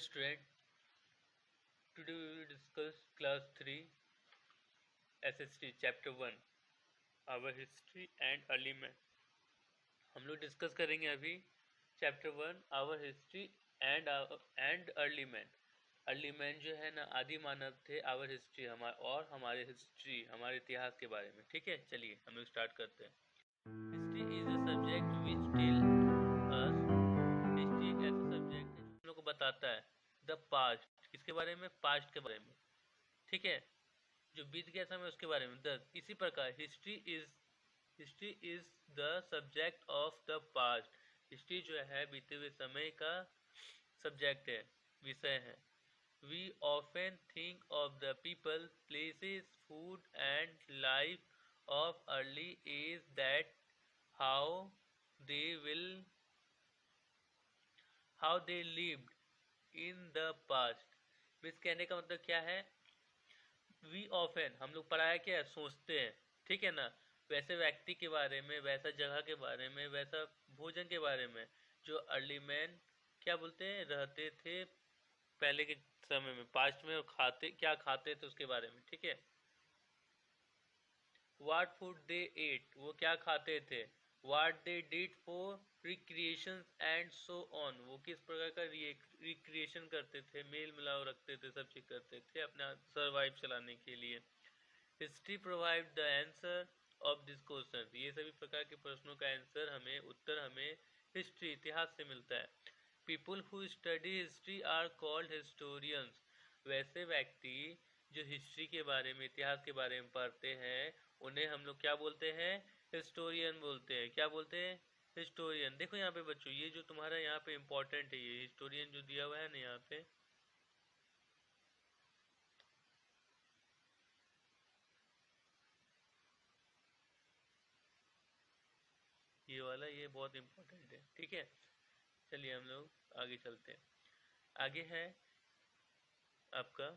student, today we will discuss class 3 SST chapter 1 our history and early man। हम लोग discuss करेंगे अभी chapter 1 our history and early man. Early man जो है ना आदि मानव थे, आवर हिस्ट्री हमारे हिस्ट्री हमारे इतिहास के बारे में। ठीक है, चलिए हम लोग स्टार्ट करते हैं। History is a subject which tell us, history एक ऐसा सब्जेक्ट है जो हम लोग को बताता है द पास्ट, किसके बारे में? पास्ट के बारे में। ठीक है, जो बीत गया समय उसके बारे में। इसी प्रकार history is the subject of the past. History जो है बीते हुए समय का सब्जेक्ट है, विषय है। We often think of the people, places, food and life of early age, that how they lived in the past. Means कहने का मतलब क्या है? वी ऑफन, हम लोग पढ़ाया क्या है? सोचते हैं। ठीक है ना, वैसे व्यक्ति के बारे में, वैसा जगह के बारे में, वैसा भोजन के बारे में जो अर्ली मैन क्या बोलते हैं रहते थे पहले के समय में, पास्ट में, और क्या खाते थे उसके बारे में। ठीक है, व्हाट फूड दे एट, वो क्या खाते थे। What they did for recreation and so on, वो किस प्रकार का रिक्रिएशन करते थे, मेल मिलाव रखते थे, सब चीज करते थे अपना सर्वाइव चलाने के लिए। History provide the answer of this question, ये सभी प्रकार के प्रश्नों का उत्तर हमें हिस्ट्री इतिहास से मिलता है। People who study history are called historians, वैसे व्यक्ति जो हिस्ट्री के बारे में, इतिहास के बारे में पढ़ते हैं उन्हें हम लोग क्या बोलते हैं? हिस्टोरियन बोलते हैं। क्या बोलते हैं? हिस्टोरियन। देखो यहाँ पे बच्चों, ये जो तुम्हारा यहाँ पे इम्पोर्टेंट है, ये हिस्टोरियन जो दिया हुआ है ना यहाँ पे, ये वाला, ये बहुत इम्पोर्टेंट है। ठीक है, चलिए हम लोग आगे चलते हैं। आगे है आपका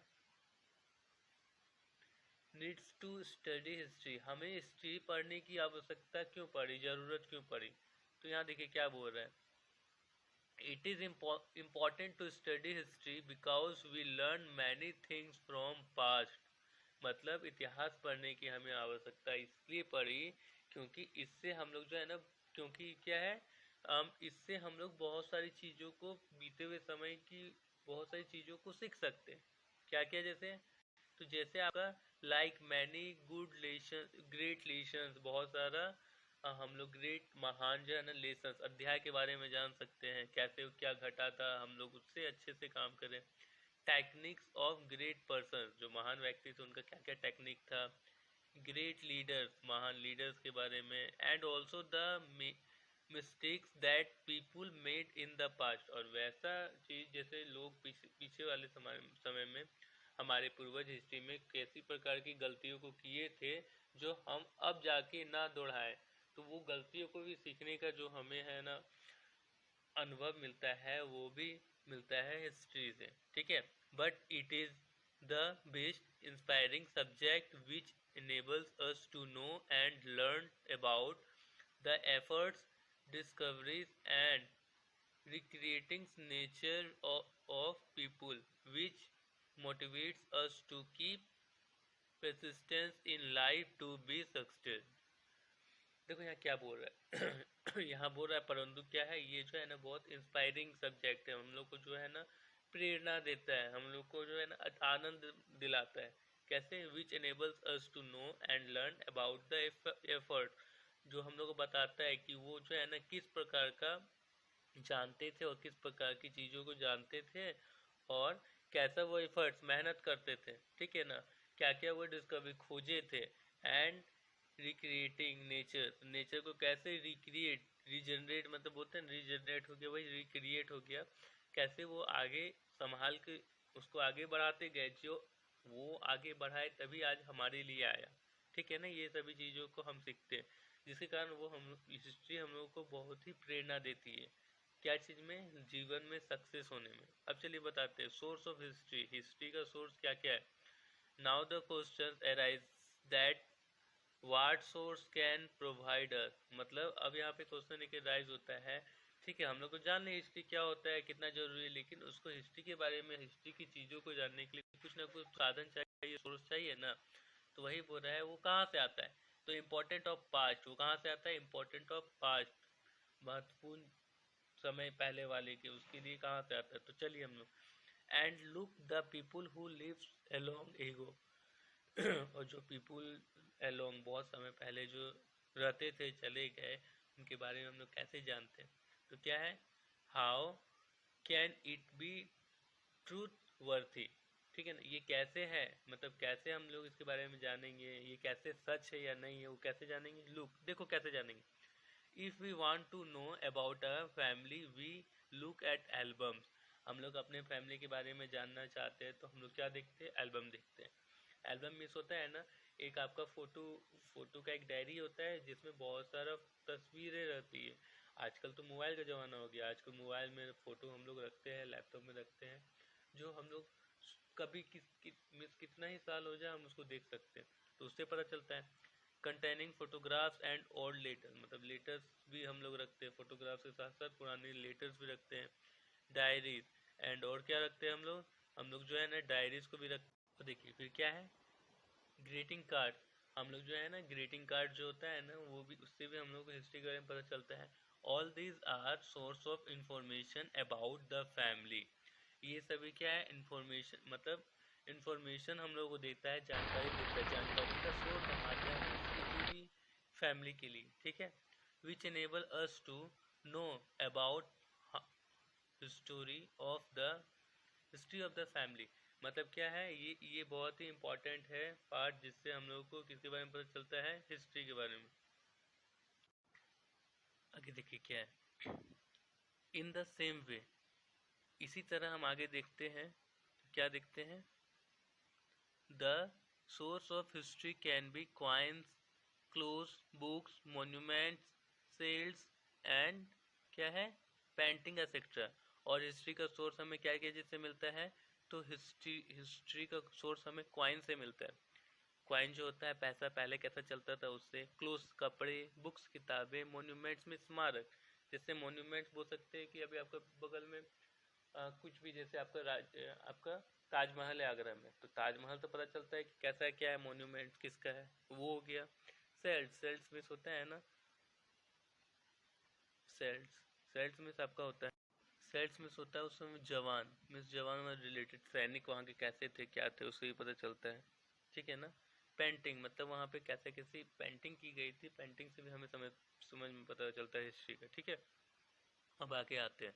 नीड्स टू स्टडी हिस्ट्री, हमें हिस्ट्री पढ़ने की आवश्यकता क्यों पड़ी, जरूरत क्यों पड़ी? तो यहाँ देखिए क्या बोल रहा है, it is important to study history because we learn many things from past. मतलब इतिहास पढ़ने की हमें आवश्यकता इसलिए पड़ी क्योंकि इससे हम लोग जो है ना, क्योंकि क्या है, इससे हम लोग बहुत सारी चीज़ों को, बीते हुए समय की बहुत सारी चीज़ों को सीख सकते हैं। क्या क्या? जैसे, तो जैसे आपका like many good lesson, great lessons, बहुत सारा हम लोग ग्रेट, महान जो है ना लेसन्स, अध्याय के बारे में जान सकते हैं, कैसे क्या घटा था, हम लोग उससे अच्छे से काम करें। टेक्निक्स ऑफ ग्रेट पर्सन, जो महान व्यक्ति थे उनका क्या क्या टेक्निक था। ग्रेट लीडर्स, महान लीडर्स के बारे में। And also the mistakes that people made in the past, और वैसा चीज जैसे लोग पीछे वाले समय में हमारे पूर्वज हिस्ट्री में कैसी प्रकार की गलतियों को किए थे जो हम अब जाके ना दोहराए। तो वो गलतियों को भी सीखने का जो हमें है ना अनुभव मिलता है, वो भी मिलता है हिस्ट्री से। ठीक है, but it is the best inspiring subject which enables us to know and learn about the efforts, discoveries and recreating nature of people, which motivates us to keep persistence in life to be success। देखो यहाँ क्या बोल रहा है यहाँ बोल रहा है, परंतु क्या है, ये जो है ना बहुत इंस्पायरिंग सब्जेक्ट है, हम लोग को जो है ना प्रेरणा देता है, हम लोग को जो है ना आनंद दिलाता है। कैसे? Which enables us to know and learn about the effort, जो हम लोग को बताता है कि वो जो है ना किस प्रकार का जानते थे और किस प्रकार की चीज़ों को जानते थे और कैसा वो एफर्ट्स, मेहनत करते थे। ठीक है ना, क्या क्या वो डिस्कवरी खोजे थे। एंड रिक्रिएटिंग नेचर, नेचर को कैसे रिक्रिएट, रिजनरेट, मतलब बोलते हैं रिजनरेट हो गया, वही रिक्रिएट हो गया, कैसे वो आगे संभाल के उसको आगे बढ़ाते गए, जो वो आगे बढ़ाए तभी आज हमारे लिए आया। ठीक है ना, ये सभी चीज़ों को हम सीखते हैं, जिसके कारण वो हम हिस्ट्री हम लोग को बहुत ही प्रेरणा देती है। क्या चीज़ में? जीवन में सक्सेस होने में। अब चलिए बताते हैं सोर्स ऑफ हिस्ट्री, हिस्ट्री का सोर्स क्या क्या है। Now the question arise that what source can provide us, मतलब अब यहाँ पे क्वेश्चन एक राइज होता है ठीक है, हम लोग को जान लें हिस्ट्री क्या होता है, कितना जरूरी है, लेकिन उसको हिस्ट्री के बारे में, हिस्ट्री की चीज़ों को जानने के लिए कुछ ना कुछ साधन चाहिए, सोर्स चाहिए ना। तो वही बोल रहा है वो कहाँ से आता है। तो इम्पोर्टेंट ऑफ पास्ट, वो कहाँ से आता है, इम्पोर्टेंट ऑफ पास्ट, महत्वपूर्ण समय पहले वाले के, उसके लिए कहाँ से आता है। तो चलिए हम लोग, and look the people who lives along ago और जो पीपुल अलोंग बहुत समय पहले जो रहते थे, चले गए, उनके बारे में हम लोग कैसे जानते हैं। तो क्या है, how can it be truth worthy. ठीक है ना, ये कैसे है, मतलब कैसे हम लोग इसके बारे में जानेंगे, ये कैसे सच है या नहीं है, वो कैसे जानेंगे। लुक, देखो कैसे जानेंगे। If we want to know about a family we look at albums. हम लोग अपने फैमिली के बारे में जानना चाहते हैं तो हम लोग क्या देखते हैं, एल्बम देखते हैं। एल्बम मिस होता है ना, एक आपका फोटो, फोटो का एक डायरी होता है जिसमें बहुत सारा तस्वीरें रहती है। आजकल तो मोबाइल का ज़माना हो गया, आजकल मोबाइल में फ़ोटो हम लोग रखते हैं, लैपटॉप में रखते हैं, जो हम लोग कभी मिस कितना ही साल हो जाए हम उसको देख सकते हैं। तो उससे पता चलता है। Containing photographs and old letter, मतलब लेटर्स भी हम लोग रखते हैं, फोटोग्राफ्स के साथ साथ पुराने लेटर्स भी रखते हैं। डायरीज एंड और क्या रखते हैं हम लोग जो है ना डायरीज को भी रखते हैं। तो देखिए फिर क्या है, ग्रीटिंग कार्ड। हम लोग जो है ना ग्रीटिंग कार्ड जो होता है ना, वो भी, उससे भी हम लोग को हिस्ट्री के बारे में पता चलता है। All these are source of information about the family. ये सभी क्या है, इंफॉर्मेशन, मतलब इंफॉर्मेशन हम लोग को देता है, जानकारी देता है, जानकारी का स्रोत है, माध्यम है किसी भी फैमिली के लिए। ठीक है, which enable us to know about history of the history of the family. मतलब क्या है, ये बहुत ही इंपॉर्टेंट है पार्ट, जिससे हम लोगों को किसके बारे में पता चलता है, हिस्ट्री के बारे में। आगे देखिए क्या है, इन द सेम वे, इसी तरह हम आगे देखते हैं। क्या देखते हैं, the source of history can be coins, clothes, books, monuments, seals and क्या है, पेंटिंग एक्सेट्रा। और हिस्ट्री का सोर्स हमें क्या क्या चीज़ से मिलता है, तो हिस्ट्री का सोर्स हमें क्वाइन से मिलता है। क्वाइन जो होता है पैसा, पहले कैसा चलता था उससे। क्लोथ्स कपड़े, बुक्स किताबें, मॉन्यूमेंट्स में स्मारक। जैसे मॉन्यूमेंट्स बोल सकते हैं कि अभी आपका बगल में कुछ भी, जैसे आपका ताजमहल है आगरा में, तो ताजमहल तो पता चलता है कि कैसा है, क्या है, मॉन्यूमेंट किसका है, वो हो गया। सेल्स, सेल्स मिस होता है ना, सेल्स, सेल्स मिस आपका होता है, सेल्स मिस होता है उसमें जवान, मिस जवान में रिलेटेड सैनिक वहाँ के कैसे थे, क्या थे, उससे भी पता चलता है। ठीक है ना। पेंटिंग, मतलब वहाँ पे कैसे कैसी पेंटिंग की गई थी, पेंटिंग से भी हमें समझ समझ में पता चलता है हिस्ट्री का। ठीक है, अब आगे आते हैं,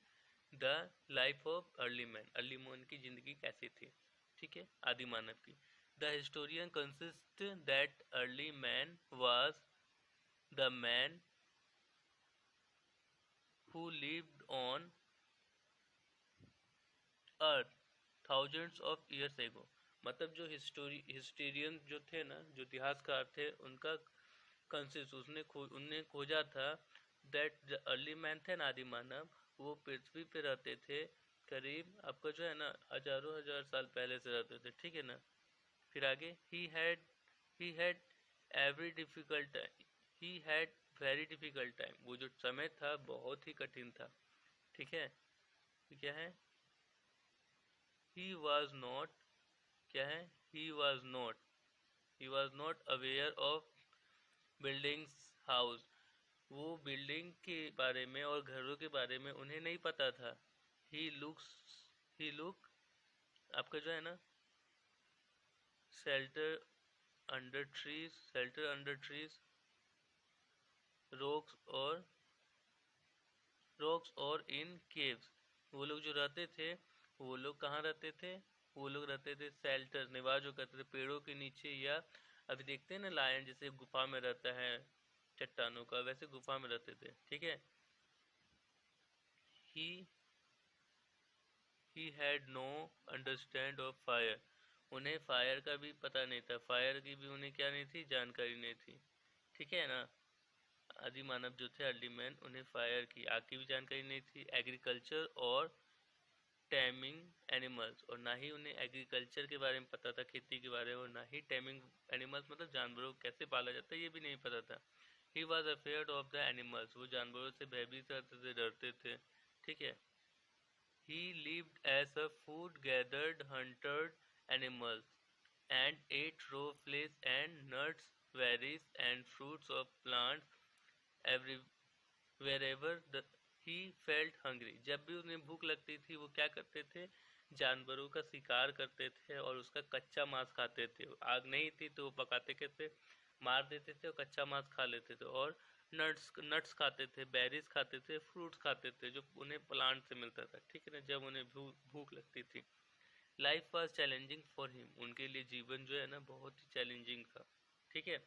the life of early man, early man की जिंदगी कैसी थी। ठीक है, आदि मानव की। The historian consist that early man was the man who lived on earth thousands of years ago. मतलब जो हिस्टोरियन जो थे ना, जो इतिहासकार थे, उनका कंसिस्ट, उनने खोजा था दैट द अर्ली मैन थे ना, आदि मानव, वो पृथ्वी पे रहते थे करीब आपका जो है ना हजारों हजार साल पहले से रहते थे। ठीक है ना। फिर आगे, he had every difficult time, he had very difficult time, वो जो समय था बहुत ही कठिन था। ठीक है, तो क्या है, ही वॉज नॉट, क्या है, he was not, he was not aware of buildings house, वो बिल्डिंग के बारे में और घरों के बारे में उन्हें नहीं पता था। ही लुक्स, ही लुक आपका जो है ना, shelter under trees, shelter under trees, rocks और रॉक्स और इन केव्स। वो लोग जो रहते थे, वो लोग कहाँ रहते थे, वो लोग रहते थे शेल्टर, निवास जो करते थे पेड़ों के नीचे, या अभी देखते हैं ना लायन जैसे गुफा में रहता है चट्टानों का, वैसे गुफा में रहते थे। ठीक है, he he had no understand of fire, उन्हें फायर का भी पता नहीं था, फायर की भी उन्हें क्या नहीं थी, जानकारी नहीं थी। ठीक है ना। आदि मानव जो थे अर्ली मैन, उन्हें फायर की, आग की भी जानकारी नहीं थी। एग्रीकल्चर और टैमिंग एनिमल्स, और ना ही उन्हें एग्रीकल्चर के बारे में पता था, खेती के बारे में, और ना ही टैमिंग एनिमल्स मतलब जानवरों को कैसे पाला जाता है ये भी नहीं पता था। He was afraid of the animals, वो जानवरों से भयभीत रहते थे, डरते थे, ठीक है। He lived as a food gathered hunted animals and ate raw flesh and nuts, berries and fruits of plants every wherever he felt hungry। जब भी उन्हें भूख लगती थी वो क्या करते थे, जानवरों का शिकार करते थे और उसका कच्चा मांस खाते थे। आग नहीं थी तो वो पकाते कैसे, मार देते थे और कच्चा मांस खा लेते थे। और नट्स नट्स खाते थे, बेरीज खाते थे, फ्रूट्स खाते थे जो उन्हें प्लांट से मिलता था, ठीक है ना, जब उन्हें भूख लगती थी। Life was challenging for him, उनके लिए जीवन जो है ना बहुत ही चैलेंजिंग था, ठीक है।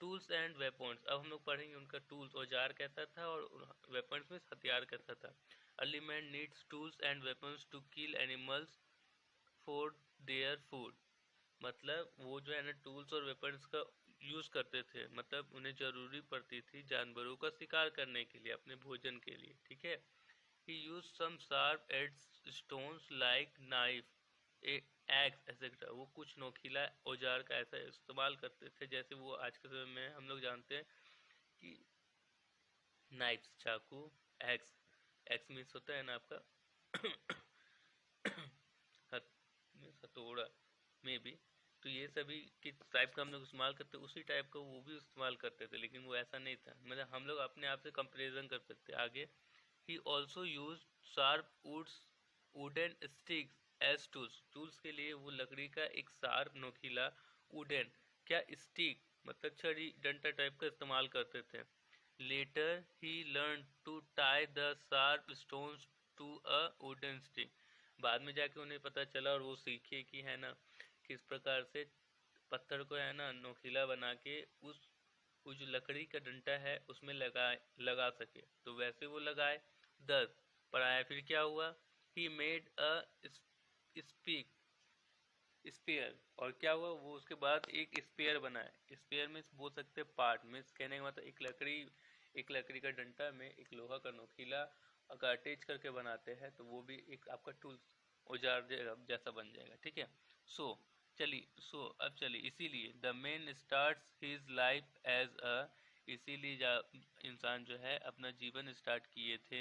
टूल्स एंड वेपन्स, अब हम लोग पढ़ेंगे उनका टूल्स औजार कैसा था और वेपन्स में हथियार कैसा था। Early man needs tools and weapons to kill animals for their food, मतलब वो जो है ना टूल्स और वेपन्स का यूज करते थे, मतलब उन्हें जरूरी पड़ती थी जानवरों का शिकार करने के लिए, अपने भोजन के लिए, ठीक है। He use some sharp edge stones like knife, ex etcetera, वो कुछ नोकीला औजार का ऐसा इस्तेमाल करते थे जैसे वो आज के समय में हम लोग जानते हैं कि नाइफ, चाकू, एक्स, एक्स मीन्स होता है ना आपका हथौड़ा में भी, तो ये सभी किस टाइप का हम लोग इस्तेमाल करते उसी टाइप का वो भी इस्तेमाल करते थे, लेकिन वो ऐसा नहीं था, मतलब हम लोग अपने आप से कंपेरिजन कर सकते हैं आगे। He also use sharp wooden sticks as tools, tools के लिए वो लकड़ी का एक शार्प नोकीला वुडन क्या स्टिक मतलब छड़ी डंडा टाइप का इस्तेमाल करते थे। Later he learn to tie the sharp stones to a wooden stick, बाद में जाके उन्हें पता चला और वो सीखे कि है ना किस प्रकार से पत्थर को है ना नोकीला बना के उस वो जो लकड़ी का डंडा है उसमें लगा सके, तो वैसे वो लगाए। 10 पढ़ाया, फिर क्या हुआ, he made a speak spear, और क्या हुआ वो उसके बाद एक स्पेयर बनाया। स्पेयर में बोल सकते हैं पार्ट में, कहने का मतलब एक लकड़ी का डंडा में एक लोहा का नोकीला अगर अटैच करके बनाते हैं तो वो भी एक आपका टूल औजार जैसा बन जाएगा, ठीक है। सो अब चलिए इसीलिए the man starts his life as a, इसीलिए इंसान जो है अपना जीवन स्टार्ट किए थे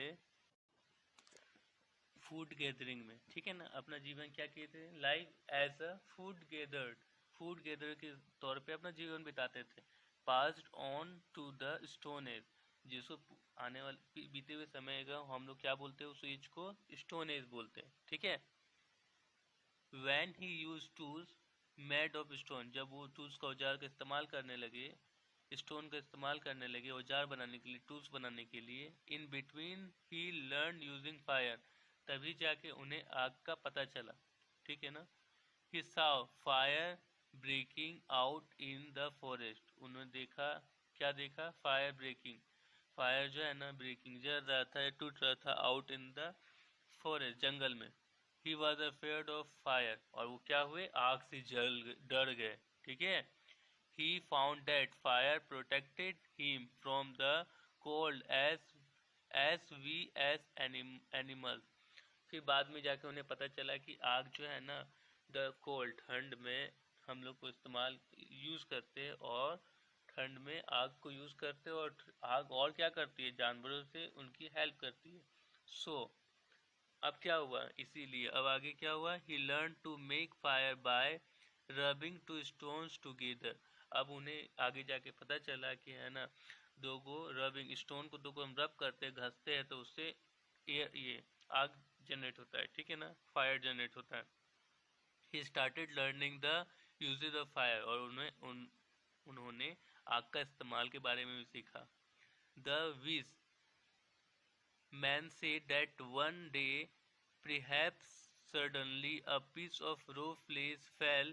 फूड गैदरिंग में, ठीक है ना, अपना जीवन क्या किए थे, life as a food gather के तौर पे अपना जीवन बिताते थे। Passed on to the stone age, जिसको आने वाले बीते हुए समय का हम लोग क्या बोलते हैं, उस एज को स्टोन एज बोलते हैं, ठीक है। When he use tools made of stone, जब वो टूल्स का औजार का इस्तेमाल करने लगे, स्टोन का इस्तेमाल करने लगे औजार बनाने के लिए, टूल्स बनाने के लिए। In between he learn using fire, तभी जाके उन्हें आग का पता चला, ठीक है ना। He saw fire breaking out in the forest, उन्होंने देखा, क्या देखा, फायर ब्रेकिंग, फायर जो है ना ब्रेकिंग जल रहा था या टूट रहा था, आउट इन द फॉरेस्ट जंगल में। ही वॉज अफेयर्ड ऑफ फायर, और वो क्या हुए, आग से डर गए, ठीक है। He found that fire protected him from the cold as we as animals, फिर बाद में जाके उन्हें पता चला कि आग जो है ना द कोल्ड, ठंड में हम लोग को इस्तेमाल यूज करते हैं, और ठंड में आग को यूज करते हैं, और आग और क्या करती है, जानवरों से उनकी हेल्प करती है। सो अब क्या हुआ, इसीलिए अब आगे क्या हुआ, he learn to make fire by rubbing two stones together, अब उन्हें आगे जाके पता चला कि है ना दो को रबिंग स्टोन को दो को हम रब करते हैं, घसते हैं, तो उससे ये आग जनरेट होता है, ठीक है ना, फायर जनरेट होता है। He started learning the usages of fire, और उन्होंने आग का इस्तेमाल के बारे में भी सीखा। The wise man said that one day, perhaps suddenly, a piece of raw flesh fell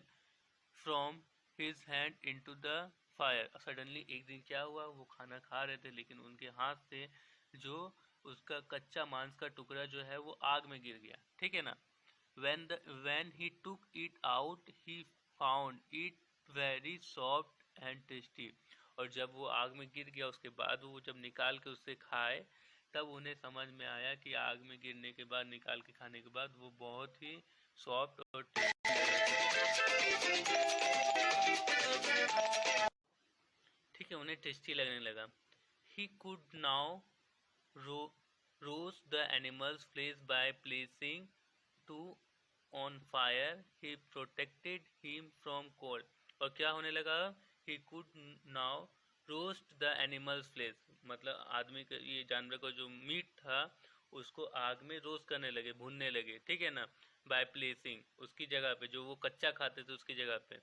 from his hand into the fire। Suddenly एक दिन क्या हुआ, वो खाना खा रहे थे लेकिन उनके हाथ से जो उसका कच्चा मांस का टुकड़ा जो है वो आग में गिर गया, ठीक है ना। when he took it out, he found it very soft and tasty, और जब वो आग में गिर गया उसके बाद वो जब निकाल के उससे खाए, तब उन्हें समझ में आया कि आग में गिरने के बाद निकाल के खाने के बाद वो बहुत ही सॉफ्ट और ठीक है, उन्हें टेस्टी लगने लगा। He could now roast the animal's flesh by placing two on fire. He protected him from cold. और क्या होने लगा? He could now roast the animal's flesh. मतलब आदमी का, ये जानवर का जो मीट था उसको आग में रोस्ट करने लगे, भूनने लगे, ठीक है ना, बाय प्लेसिंग, उसकी जगह पे जो वो कच्चा खाते थे उसकी जगह पे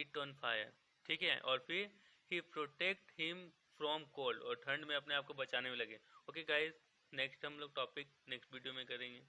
इट ऑन फायर, ठीक है। और फिर ही प्रोटेक्ट हिम फ्रॉम कोल्ड, और ठंड में अपने आप को बचाने में लगे। ओके गाइस, नेक्स्ट हम लोग टॉपिक नेक्स्ट वीडियो में करेंगे।